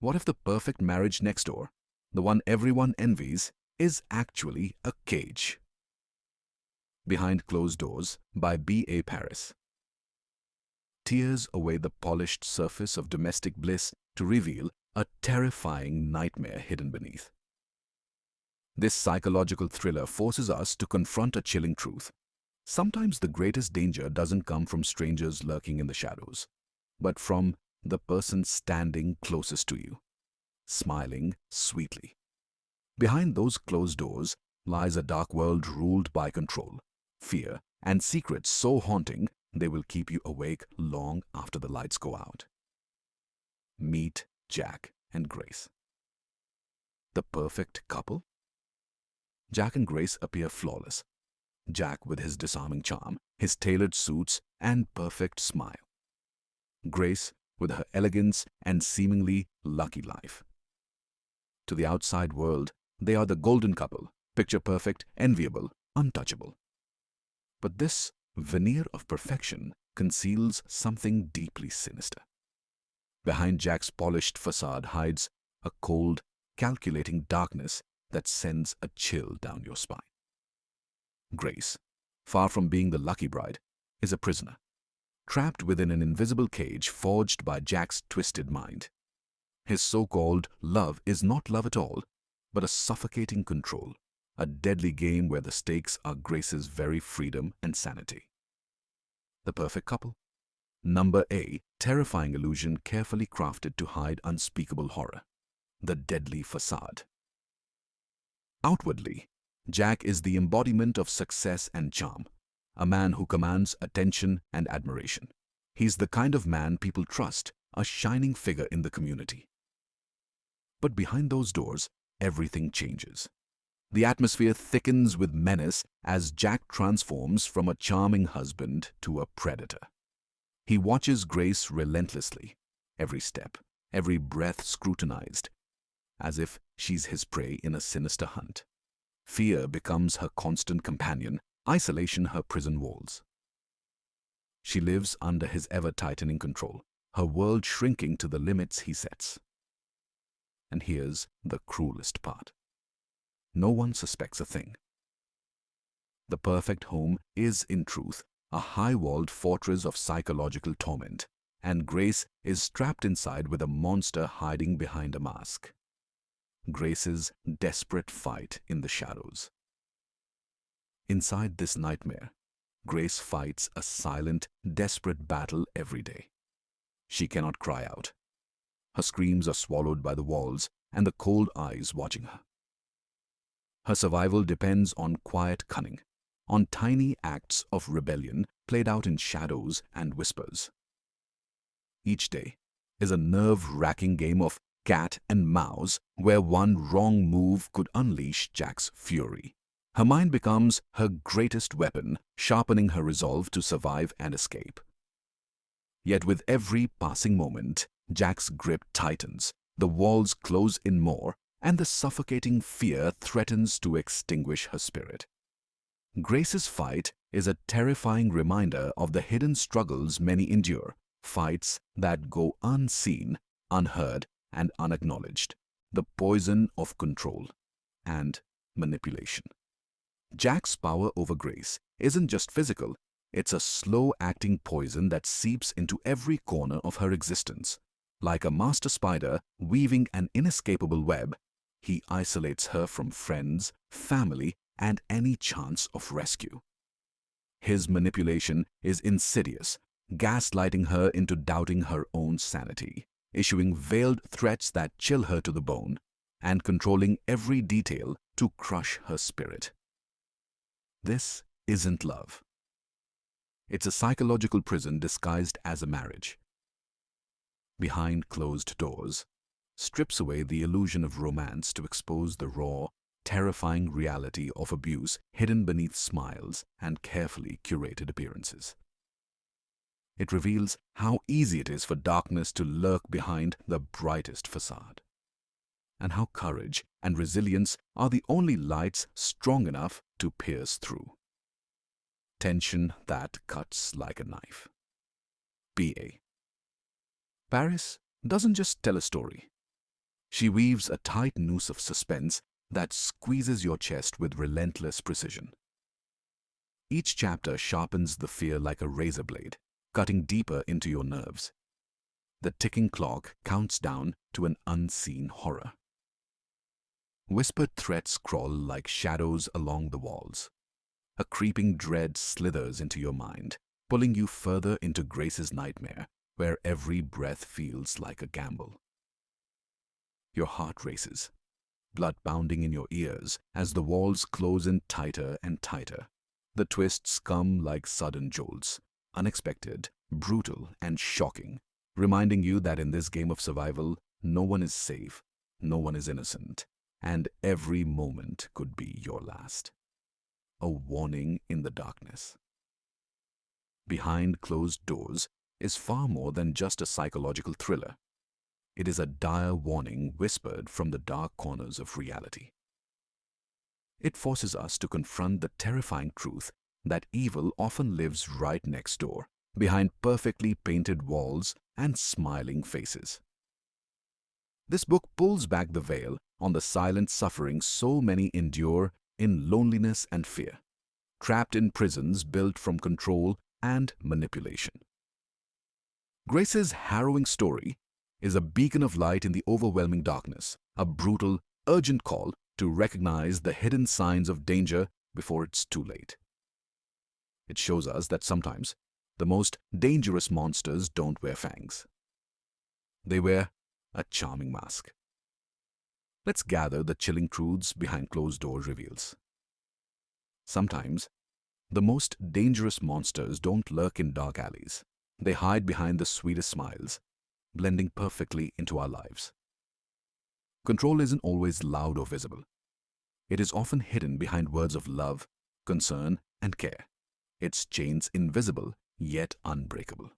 What if the perfect marriage next door, the one everyone envies, is actually a cage? Behind Closed Doors by B.A. Paris. Tears away the polished surface of domestic bliss to reveal a terrifying nightmare hidden beneath. This psychological thriller forces us to confront a chilling truth. Sometimes the greatest danger doesn't come from strangers lurking in the shadows, but from the person standing closest to you, smiling sweetly. Behind those closed doors lies a dark world ruled by control, fear, and secrets so haunting they will keep you awake long after the lights go out. Meet Jack and Grace. The perfect couple? Jack and Grace appear flawless. Jack with his disarming charm, his tailored suits, and perfect smile. Grace with her elegance and seemingly lucky life. To the outside world, they are the golden couple, picture perfect, enviable, untouchable. But this veneer of perfection conceals something deeply sinister. Behind Jack's polished facade hides a cold, calculating darkness that sends a chill down your spine. Grace, far from being the lucky bride, is a prisoner, trapped within an invisible cage forged by Jack's twisted mind. His so-called love is not love at all, but a suffocating control, a deadly game where the stakes are Grace's very freedom and sanity. The perfect couple? Number A, terrifying illusion carefully crafted to hide unspeakable horror. The deadly facade. Outwardly, Jack is the embodiment of success and charm, a man who commands attention and admiration. He's the kind of man people trust, a shining figure in the community. But behind those doors, everything changes. The atmosphere thickens with menace as Jack transforms from a charming husband to a predator. He watches Grace relentlessly, every step, every breath scrutinized, as if she's his prey in a sinister hunt. Fear becomes her constant companion, isolation her prison walls. She lives under his ever-tightening control, her world shrinking to the limits he sets. And here's the cruelest part. No one suspects a thing. The perfect home is, in truth, a high-walled fortress of psychological torment, and Grace is strapped inside with a monster hiding behind a mask. Grace's desperate fight in the shadows. Inside this nightmare, Grace fights a silent, desperate battle every day. She cannot cry out. Her screams are swallowed by the walls and the cold eyes watching her. Her survival depends on quiet cunning, on tiny acts of rebellion played out in shadows and whispers. Each day is a nerve-wracking game of cat and mouse where one wrong move could unleash Jack's fury. Her mind becomes her greatest weapon, sharpening her resolve to survive and escape. Yet with every passing moment, Jack's grip tightens, the walls close in more, and the suffocating fear threatens to extinguish her spirit. Grace's fight is a terrifying reminder of the hidden struggles many endure, fights that go unseen, unheard, and unacknowledged, the poison of control and manipulation. Jack's power over Grace isn't just physical, it's a slow-acting poison that seeps into every corner of her existence. Like a master spider weaving an inescapable web, he isolates her from friends, family, and any chance of rescue. His manipulation is insidious, gaslighting her into doubting her own sanity, issuing veiled threats that chill her to the bone, and controlling every detail to crush her spirit. This isn't love. It's a psychological prison disguised as a marriage. Behind closed doors, strips away the illusion of romance to expose the raw, terrifying reality of abuse hidden beneath smiles and carefully curated appearances. It reveals how easy it is for darkness to lurk behind the brightest facade, and how courage and resilience are the only lights strong enough to pierce through. Tension that cuts like a knife. B.A. Paris doesn't just tell a story. She weaves a tight noose of suspense that squeezes your chest with relentless precision. Each chapter sharpens the fear like a razor blade, cutting deeper into your nerves. The ticking clock counts down to an unseen horror. Whispered threats crawl like shadows along the walls. A creeping dread slithers into your mind, pulling you further into Grace's nightmare, where every breath feels like a gamble. Your heart races, blood pounding in your ears as the walls close in tighter and tighter. The twists come like sudden jolts, unexpected, brutal, and shocking, reminding you that in this game of survival, no one is safe, no one is innocent, and every moment could be your last. A warning in the darkness. Behind Closed Doors is far more than just a psychological thriller. It is a dire warning whispered from the dark corners of reality. It forces us to confront the terrifying truth that evil often lives right next door, behind perfectly painted walls and smiling faces. This book pulls back the veil on the silent suffering so many endure in loneliness and fear, trapped in prisons built from control and manipulation. Grace's harrowing story is a beacon of light in the overwhelming darkness, a brutal, urgent call to recognize the hidden signs of danger before it's too late. It shows us that sometimes the most dangerous monsters don't wear fangs. They wear a charming mask. Let's gather the chilling truths behind Closed Doors reveals. Sometimes, the most dangerous monsters don't lurk in dark alleys. They hide behind the sweetest smiles, blending perfectly into our lives. Control isn't always loud or visible. It is often hidden behind words of love, concern, and care. Its chains invisible, yet unbreakable.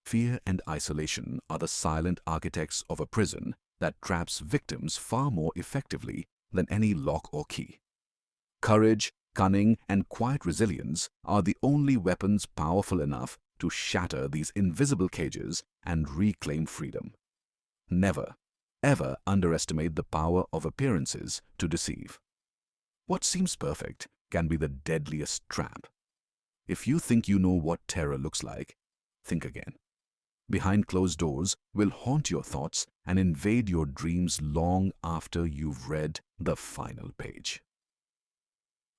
Fear and isolation are the silent architects of a prison that traps victims far more effectively than any lock or key. Courage, cunning, and quiet resilience are the only weapons powerful enough to shatter these invisible cages and reclaim freedom. Never, ever underestimate the power of appearances to deceive. What seems perfect can be the deadliest trap. If you think you know what terror looks like, think again. Behind Closed Doors will haunt your thoughts and invade your dreams long after you've read the final page.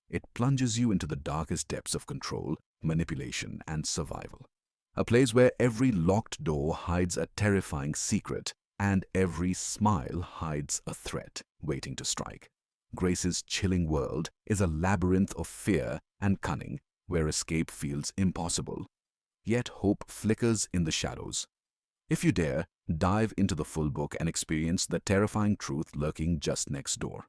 It plunges you into the darkest depths of control, manipulation, and survival. A place where every locked door hides a terrifying secret and every smile hides a threat waiting to strike. Grace's chilling world is a labyrinth of fear and cunning where escape feels impossible, yet hope flickers in the shadows. If you dare, dive into the full book and experience the terrifying truth lurking just next door.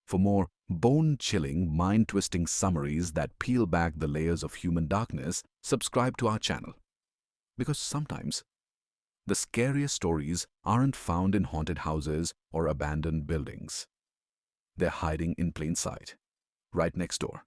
For more bone-chilling, mind-twisting summaries that peel back the layers of human darkness, subscribe to our channel. Because sometimes, the scariest stories aren't found in haunted houses or abandoned buildings. They're hiding in plain sight, right next door.